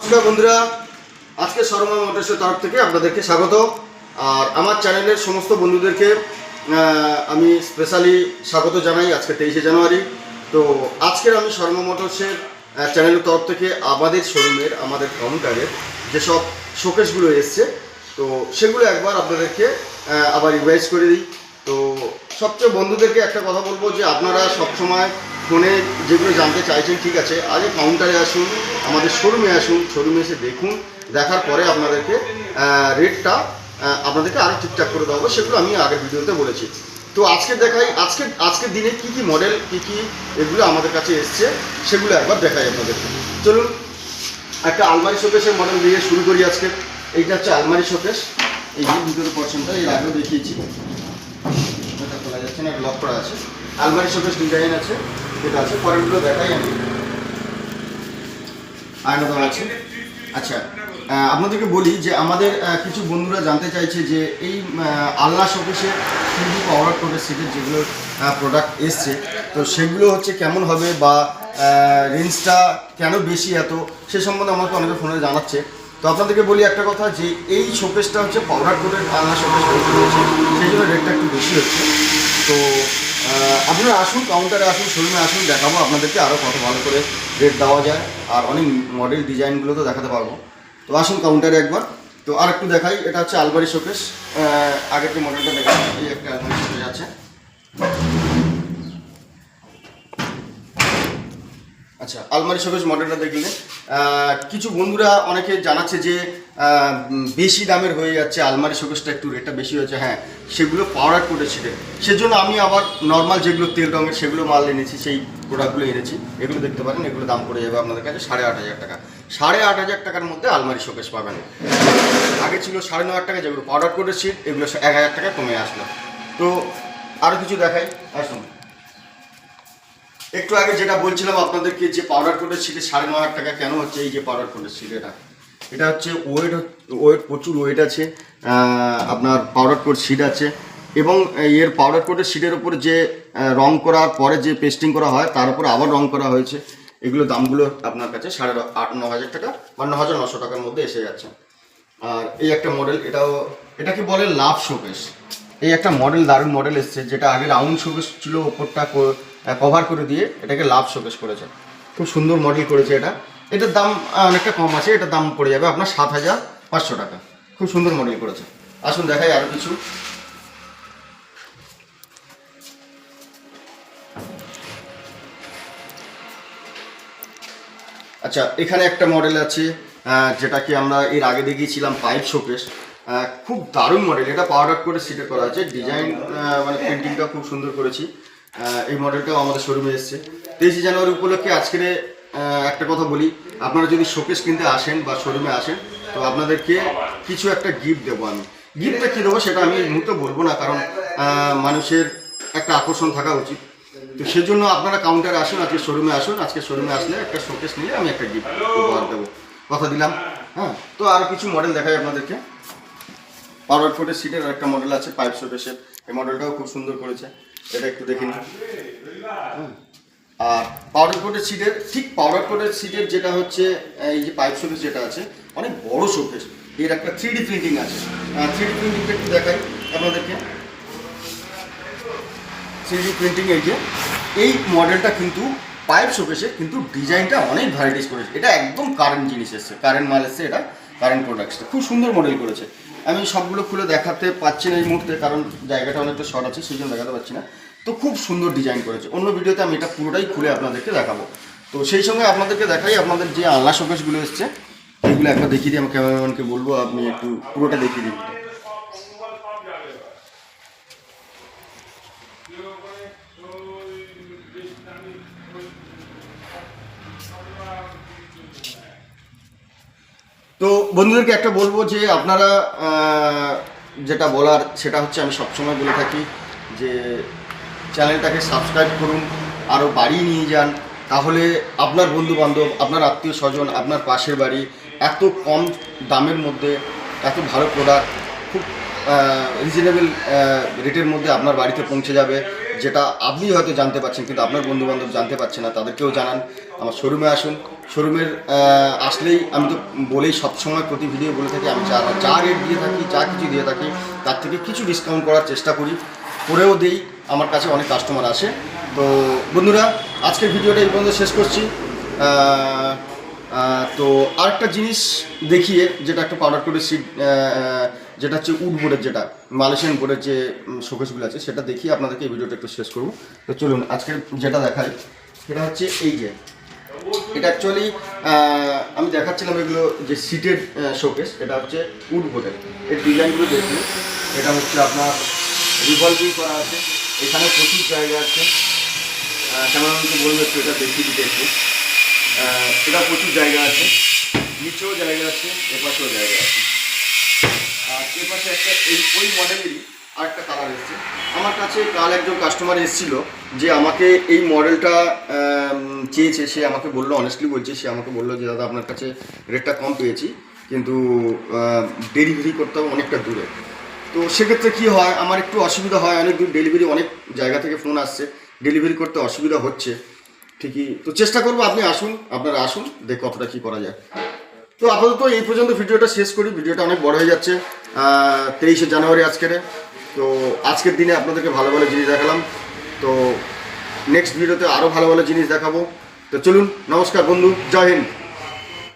নমস্কার বন্ধুরা, আজকে শর্মা মোটরসের তরফ থেকে আপনাদেরকে স্বাগত। আর আমার চ্যানেলের সমস্ত বন্ধুদেরকে আমি স্পেশালি স্বাগত জানাই। আজকে 23শে জানুয়ারি। তো আজকের আমি শর্মা মোটরসের চ্যানেলের তরফ থেকে আমাদের শোরুমের আমাদের কাউন্টারের যেসব শোকেসগুলো এসছে তো সেগুলো একবার আপনাদেরকে আবার রিভাইজ করে দিই। তো সবচেয়ে বন্ধুদেরকে একটা কথা বলবো যে আপনারা সবসময় ফোনে যেগুলো জানতে চাইছেন ঠিক আছে, আগে কাউন্টারে আসুন, আমাদের শোরুমে আসুন, শোরুমে এসে দেখুন, দেখার পরে আপনাদেরকে রেটটা আপনাদেরকে আরও ঠিকঠাক করে দেওয়া হবে, সেগুলো আমি আগের ভিডিওতে বলেছি। তো আজকে দেখাই আজকের দিনে কি কি মডেল কি এগুলো আমাদের কাছে এসছে সেগুলো একবার দেখাই আপনাদেরকে। চলুন একটা আলমারি শোকেসের মডেল দিয়ে শুরু করি আজকে। এইটা হচ্ছে আলমারি শোকেস। এই যে ভিতরের পছন্দটা এর আগেও দেখিয়েছি, এটা খোলা যাচ্ছে না, লক করা আছে। আলমারি শোকেস ডিজাইন আছে, যেটা আছে পরেরগুলো দেখাই আমি। আয়না দেওয়া আছে। আচ্ছা, আপনাদেরকে বলি যে আমাদের কিছু বন্ধুরা জানতে চাইছে যে এই আলনা শোকেসে থ্রিডি পাওয়ার কোডের সিটের যেগুলো প্রোডাক্ট এসছে তো সেগুলো হচ্ছে কেমন হবে বা রেঞ্জটা কেন বেশি এত, সে সম্বন্ধে আমাকে অনেকে ফোনে জানাচ্ছে। তো আপনাদেরকে বলি একটা কথা যে এই শোকেসটা হচ্ছে পাউডার কোডের আলনা শোকেস হয়েছে, সেই জন্য রেটটা একটু বেশি হচ্ছে। তো আপনারা আসুন, কাউন্টারে আসুন, শোরুমে আসুন, দেখাবো আপনাদেরকে আরও কত ভালো করে রেট দেওয়া যায় আর অনেক মডেল ডিজাইনগুলো তো দেখাতে পারবো। তো আসুন কাউন্টারে একবার। তো আর একটু দেখাই, এটা হচ্ছে আলমারি শোকেস। আগের যে মডেলটা দেখাই, এই একটা আলমারি শোকেস আছে। আচ্ছা, আলমারি শোকেস মডেলটা দেখলে কিছু বন্ধুরা অনেকে জানাচ্ছে যে বেশি দামের হয়ে যাচ্ছে, আলমারি শোকেসটা একটু রেটটা বেশি হয়েছে। হ্যাঁ, সেগুলো পাউডার কোটের ছিটে, সেজন্য আমি আবার নর্মাল যেগুলো তেল রঙের সেগুলো মাল এনেছি, সেই প্রোডাক্টগুলো এনেছি। এগুলো দেখতে পারেন, এগুলো দাম পড়ে যাবে আপনাদের কাছে 8,500 টাকা। 8,500 টাকার মধ্যে আলমারি শোকেস পাবেন। আগে ছিল 9,500 টাকা, যেগুলো পাউডার কোটের ছিট, এগুলো 1,000 টাকা কমে আসলো। তো আরও কিছু দেখাই, আসুন। একটু আগে যেটা বলছিলাম আপনাদেরকে যে পাউডার কোটের সিটে 9,500 টাকা কেন হচ্ছে, এই যে পাউডার কোটের সিট, এটা হচ্ছে ওয়েট প্রচুর ওয়েট আছে, আপনার পাউডার কোট সিট আছে এবং এর পাউডার কোটের সিটের উপর যে রং করার পরে যে পেস্টিং করা হয় তার উপরে আবার রং করা হয়েছে। এগুলো দামগুলো আপনার কাছে 9,500 টাকা বা 9,900 টাকার মধ্যে এসে যাচ্ছে। আর এই একটা মডেল, এটাকে বলে লাভ শোকেস। এই একটা মডেল, দারুণ মডেল এসছে, যেটা আগে রাউন্ড শোকেস ছিল, ওপরটা কভার করে দিয়ে এটাকে লাভ শোকেস করেছে। খুব সুন্দর মডেল করেছে এটা। এটার দাম অনেকটা কম আছে, এটার দাম পড়ে যাবে আপনার 7,500 টাকা। খুব সুন্দর মডেল করেছে। আসুন দেখাই আরও কিছু। আচ্ছা, এখানে একটা মডেল আছে যেটাকে আমরা এর আগে দেখিয়েছিলাম, পাইপ শোকেস। খুব দারুণ মডেল, এটা পাউডার করে সিটে করা আছে, ডিজাইন মানে প্রিন্টিংটা খুব সুন্দর করেছি। এই মডেলটাও আমাদের শোরুমে এসছে। 23শে জানুয়ারি উপলক্ষে আজকের একটা কথা বলি, আপনারা যদি শোকেস কিনতে আসেন বা শোরুমে আসেন তো আপনাদেরকে কিছু একটা গিফট দেবো আমি। গিফটটা কী দেবো সেটা আমি এই মুহূর্তে বলবো না, কারণ মানুষের একটা আকর্ষণ থাকা উচিত। তো সেজন্য আপনারা কাউন্টারে আসুন, আজকে শোরুমে আসুন। আজকে শোরুমে আসলে একটা শোকেস নিয়ে আমি একটা গিফট উপহার দেবো, কথা দিলাম। হ্যাঁ, তো আরও কিছু মডেল দেখাই আপনাদেরকে। পাউডার কোটের সিটের একটা মডেল আছে পাইপ শোকেসের, এই মডেলটাও খুব সুন্দর করেছে, এটা একটু দেখে নিন। আর পাউডার কোটের সিটের, ঠিক পাউডার কোটের সিটের যেটা হচ্ছে এই যে পাইপ শোকেস যেটা আছে, অনেক বড় শোকেস, এর একটা 3D প্রিন্টিং আছে। 3D প্রিন্টিংটা একটু দেখাই আপনাদেরকে। 3D প্রিন্টিং, এই মডেলটা কিন্তু পাইপ শোকেসের, কিন্তু ডিজাইনটা অনেক ভ্যারাইটিস করেছে। এটা একদম কারেন্ট জিনিস এসছে, কারেন্ট মাল এসছে, এটা কারেন্ট প্রোডাক্টসটা খুব সুন্দর মডেল করেছে। আমি সবগুলো খুলে দেখাতে পাচ্ছি না এই মুহূর্তে, কারণ জায়গাটা অনেকটা শর্ট আছে, সেই জন্য দেখাতে পাচ্ছি না। তো খুব সুন্দর ডিজাইন করেছে, অন্য ভিডিওতে আমি এটা পুরোটাই খুলে আপনাদেরকে দেখাবো। তো সেই সঙ্গে আপনাদেরকে দেখাই আপনাদের যে আলনা শোকেসগুলো এসছে এইগুলো একটা দেখিয়ে দিই। আমি ক্যামেরাম্যানকে বলবো আপনি একটু পুরোটা দেখিয়ে দিন। তো বন্ধুদেরকে একটা বলবো যে আপনারা যেটা বলার সেটা হচ্ছে, আমি সবসময় বলে থাকি যে চ্যানেলটাকে সাবস্ক্রাইব করুন, আরও বাড়িয়ে নিয়ে যান, তাহলে আপনার বন্ধুবান্ধব, আপনার আত্মীয় স্বজন, আপনার পাশের বাড়ি এত কম দামের মধ্যে এত ভালো প্রোডাক্ট খুব রিজনেবল রেটের মধ্যে আপনার বাড়িতে পৌঁছে যাবে, যেটা আপনি হয়তো জানতে পারছেন কিন্তু আপনার বন্ধুবান্ধব জানতে পারছে না। তাদেরকেও জানান, আমার শোরুমে আসুন, শোরুমের আসলেই আমি তো বলেই সবসময় প্রতি ভিডিও বলে থাকি, আমি যা রেট দিয়ে থাকি, যা কিছু দিয়ে থাকি তার থেকে কিছু ডিসকাউন্ট করার চেষ্টা করি, করেও দিই। আমার কাছে অনেক কাস্টমার আসে। তো বন্ধুরা, আজকের ভিডিওটা এই পর্যন্ত শেষ করছি। তো আরেকটা জিনিস দেখিয়ে, যেটা একটা পাউডার করে সিট, যেটা হচ্ছে উড বোর্ডের, যেটা মালয়েশিয়ান বোর্ডের যে শোকেসগুলো আছে, সেটা দেখিয়ে আপনাদেরকে এই ভিডিওটা একটু শেষ করবো। তো চলুন, আজকের যেটা দেখাই সেটা হচ্ছে এই যে, এটা অ্যাকচুয়ালি আমি দেখাচ্ছিলাম এগুলো যে সিটেড শোকেস, এটা হচ্ছে উড বোর্ডের। এর ডিজাইনগুলো দেখুন। এটা হচ্ছে আপনার রিভলভিং করা আছে, এখানে প্রচুর জায়গা আছে। ক্যামেরাম্যানকে বলবো একটু এটা দেখিয়ে দিতে একটু। এটা প্রচুর জায়গা আছে, নিচেও জায়গা আছে, এপাশেও জায়গা আছে। আর এপাশে একটা ওই মডেলেরই আরেকটা কালার এসছে আমার কাছে। কাল একজন কাস্টমার এসেছিল যে আমাকে এই মডেলটা চেয়েছে। সে আমাকে বললো, অনেস্টলি বলছে, সে আমাকে বললো যে দাদা আপনার কাছে রেটটা কম পেয়েছি, কিন্তু ডেলিভারি করতে হবে অনেকটা দূরে। তো সেক্ষেত্রে কী হয়, আমার একটু অসুবিধা হয়, অনেক দূর ডেলিভারি, অনেক জায়গা থেকে ফোন আসছে, ডেলিভারি করতে অসুবিধা হচ্ছে ঠিকই। তো চেষ্টা করবো, আপনি আসুন, আপনারা আসুন, দেখ কতটা কী করা যায়। তো আপাতত এই পর্যন্ত ভিডিওটা শেষ করি, ভিডিওটা অনেক বড় হয়ে যাচ্ছে। 23শে জানুয়ারি আজকের। তো আজকের দিনে আপনাদেরকে ভালো ভালো জিনিস দেখালাম। তো নেক্সট ভিডিওতে আরও ভালো ভালো জিনিস দেখাবো। তো চলুন, নমস্কার বন্ধু, জয় হিন্দ।